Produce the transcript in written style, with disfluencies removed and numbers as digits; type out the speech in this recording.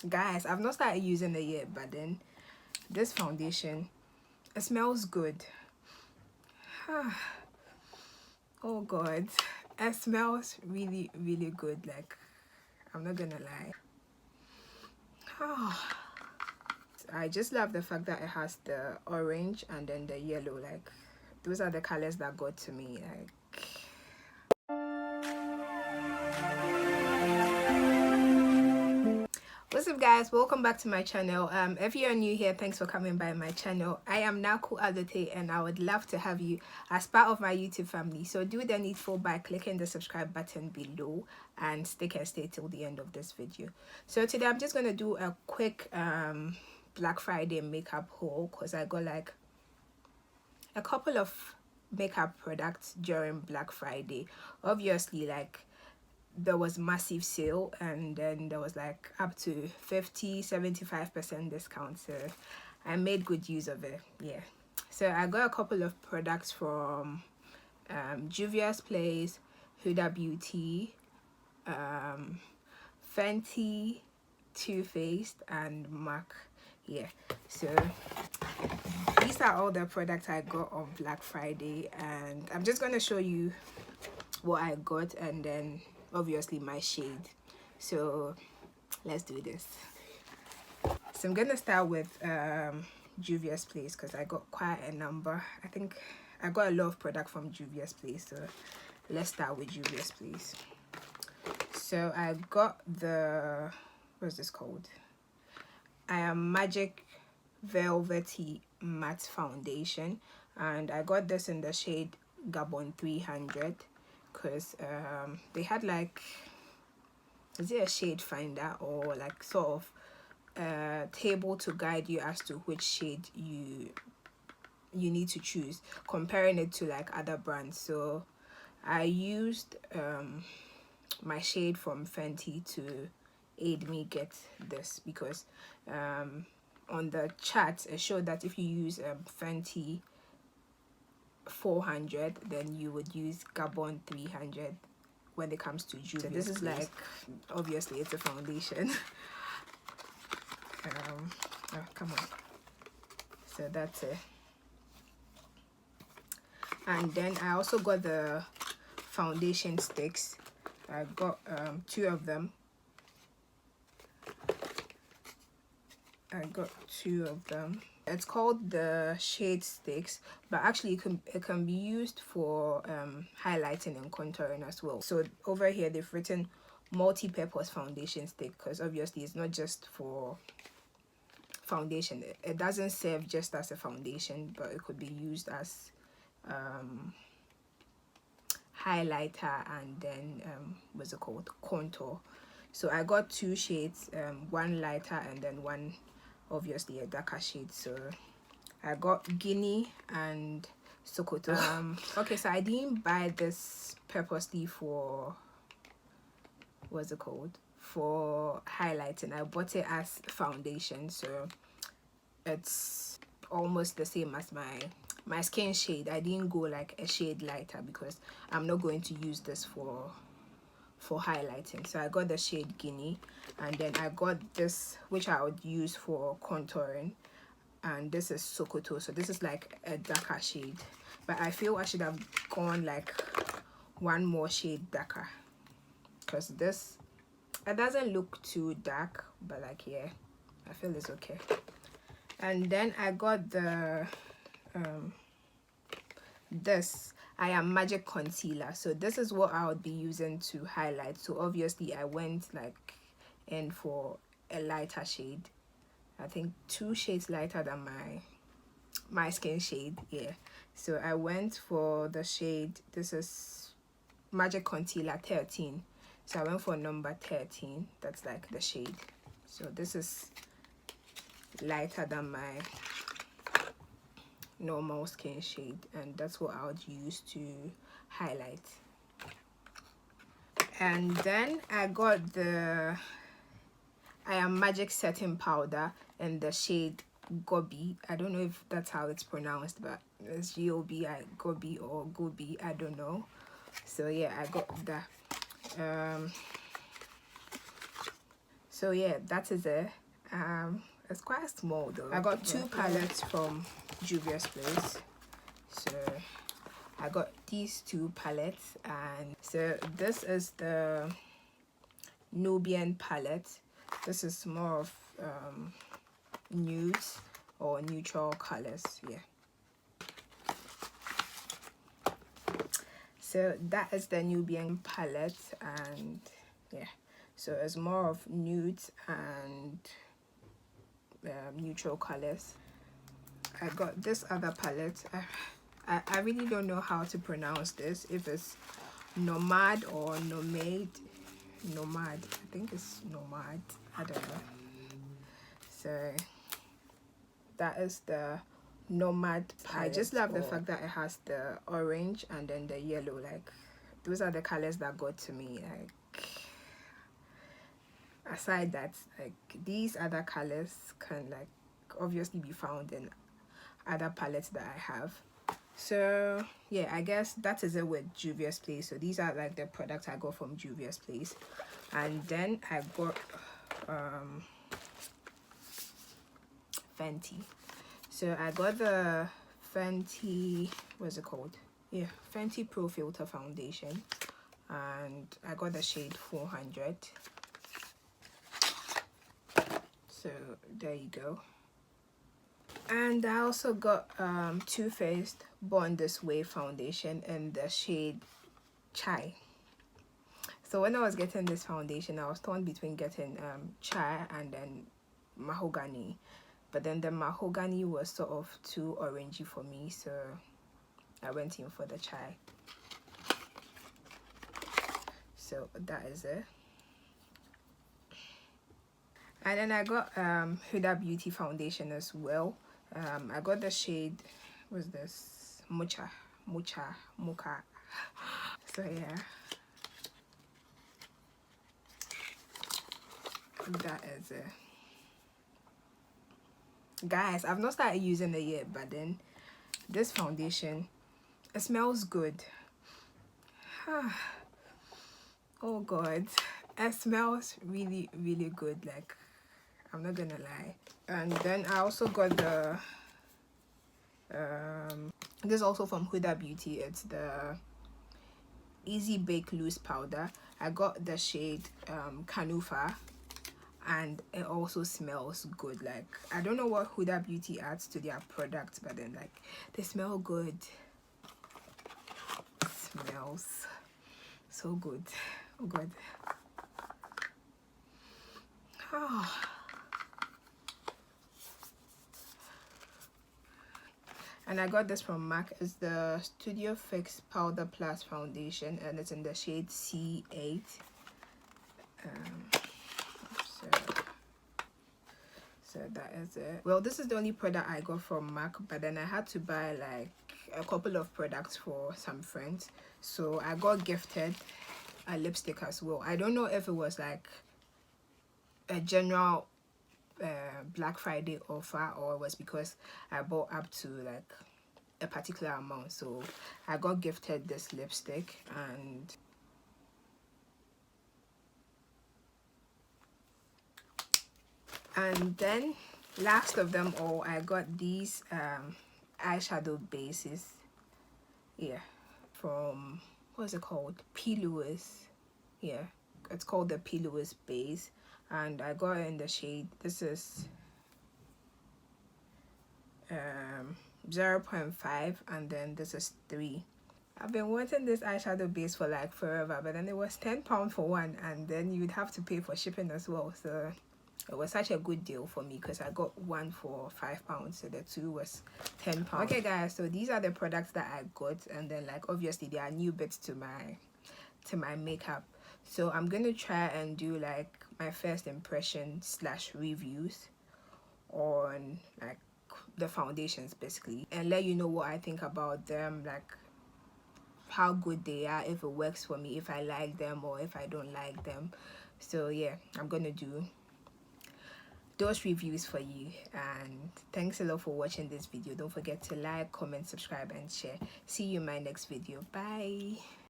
Guys, I've not started using it yet, but then this foundation, it smells good. Oh god, it smells really really good. Like, I'm not gonna lie. I just love the fact that it has the orange and then the yellow. Like, those are the colors that got to me. Like, what's up guys, welcome back to my channel. If you're new here, thanks for coming by my channel. I am Naku Adete and I would love to have you as part of my YouTube family, so do the needful by clicking the subscribe button below and stick and stay till the end of this video. So today I'm just gonna do a quick Black Friday makeup haul because I got like a couple of makeup products during Black Friday. Obviously, like, there was massive sale and then there was like up to 50-75% discount, so I made good use of it. Yeah, so I got a couple of products from Juvia'S place, Huda Beauty, Fenty, Too Faced, and MAC. Yeah, so these are all the products I got on Black Friday, and I'm just going to show you what I got and then obviously my shade. So let's do this. So I'm gonna start with Juvia'S place because I got quite a number. I think I got a lot of product from Juvia'S place, so let's start with Juvia'S place. So I got the, what's this called, I Am Magic Velvety matte foundation, and I got this in the shade Gabon 300 because they had like, is it a shade finder or like sort of a table to guide you as to which shade you need to choose, comparing it to like other brands. So I used my shade from Fenty to aid me get this because on the chart it showed that if you use Fenty 400 then you would use Gabon 300 when it comes to Juvia'S. So this is like, obviously it's a foundation. Oh, come on. So that's it. And then I also got the foundation sticks. I got 2 of them. It's called the shade sticks, but actually it can be used for highlighting and contouring as well. So over here they've written multi-purpose foundation stick because obviously it's not just for foundation. It doesn't serve just as a foundation, but it could be used as highlighter and then what's it called, contour. So I got 2 shades, one lighter and then one obviously a darker shade. So I got Guinea and Sokoto. Okay, so I didn't buy this purposely for, what's it called, for highlighting. I bought it as foundation, so it's almost the same as my skin shade. I didn't go like a shade lighter because I'm not going to use this for highlighting. So I got the shade Guinea, and then I got this which I would use for contouring, and this is Sokoto. So this is like a darker shade, but I feel I should have gone like one more shade darker because this, it doesn't look too dark, but like, yeah, I feel it's okay. And then I got the this I Am Magic concealer. So this is what I would be using to highlight. So obviously I went like in for a lighter shade, I think 2 shades lighter than my skin shade. Yeah, so I went for the shade, this is Magic Concealer 13, so I went for number 13. That's like the shade. So this is lighter than my normal skin shade, and that's what I would use to highlight. And then I got the I Am Magic setting powder in the shade Gobi. I don't know if that's how it's pronounced, but it's G-O-B-I, Gobi or Gobi, I don't know. So yeah, I got that. So yeah, that is it. It's quite small though. I got 2 palettes from Juvia'S place. So I got these 2 palettes, and so this is the Nubian palette. This is more of nudes or neutral colors. Yeah, so that is the Nubian palette, and yeah, so it's more of nudes and neutral colors. I got this other palette. I really don't know how to pronounce this, if it's nomad or nomade. Nomad, I think it's nomad, I don't know. So that is the nomad palette. I just love the fact that it has the orange and then the yellow. Like, those are the colors that got to me. Like, aside that, like, these other colors can like obviously be found in other palettes that I have. So yeah, I guess that is it with Juvia'S place. So these are like the products I got from Juvia'S place. And then I got Fenty. So I got the Fenty, what's it called? Yeah, Fenty Pro Filter Foundation, and I got the shade 400. So there you go. And I also got Too Faced Born This Way foundation in the shade Chai. So when I was getting this foundation, I was torn between getting Chai and then Mahogany, but then the Mahogany was sort of too orangey for me, so I went in for the Chai. So that is it. And then I got Huda Beauty foundation as well. I got the shade, what's this? Mocha. So yeah, that is it. Guys, I've not started using it yet, but then this foundation, it smells good. Oh god, it smells really good. Like, I'm not gonna lie. And then I also got the this is also from Huda Beauty. It's the Easy Bake Loose Powder. I got the shade Kanufa, and it also smells good. Like, I don't know what Huda Beauty adds to their products, but then like, they smell good. It smells so good. Oh god. Oh. And I got this from MAC. It's the Studio Fix Powder Plus Foundation, and it's in the shade C8. So that is it. Well, this is the only product I got from MAC, but then I had to buy like a couple of products for some friends. So I got gifted a lipstick as well. I don't know if it was like a general Black Friday offer, or it was because I bought up to like a particular amount. So I got gifted this lipstick, and then last of them all, I got these eyeshadow bases. Yeah, from, what's it called? Louise. Yeah, it's called the Louise base, and I got it in the shade, this is 0.5, and then this is 3. I've been wanting this eyeshadow base for like forever, but then it was £10 for one, and then you'd have to pay for shipping as well. So it was such a good deal for me because I got one for £5, so the two was £10. Okay guys, so these are the products that I got, and then like obviously there are new bits to my makeup. So I'm gonna try and do like my first impression / reviews on like the foundations basically, and let you know what I think about them, like how good they are, if it works for me, if I like them or if I don't like them. So yeah, I'm gonna do those reviews for you, and thanks a lot for watching this video. Don't forget to like, comment, subscribe and share. See you in my next video. Bye.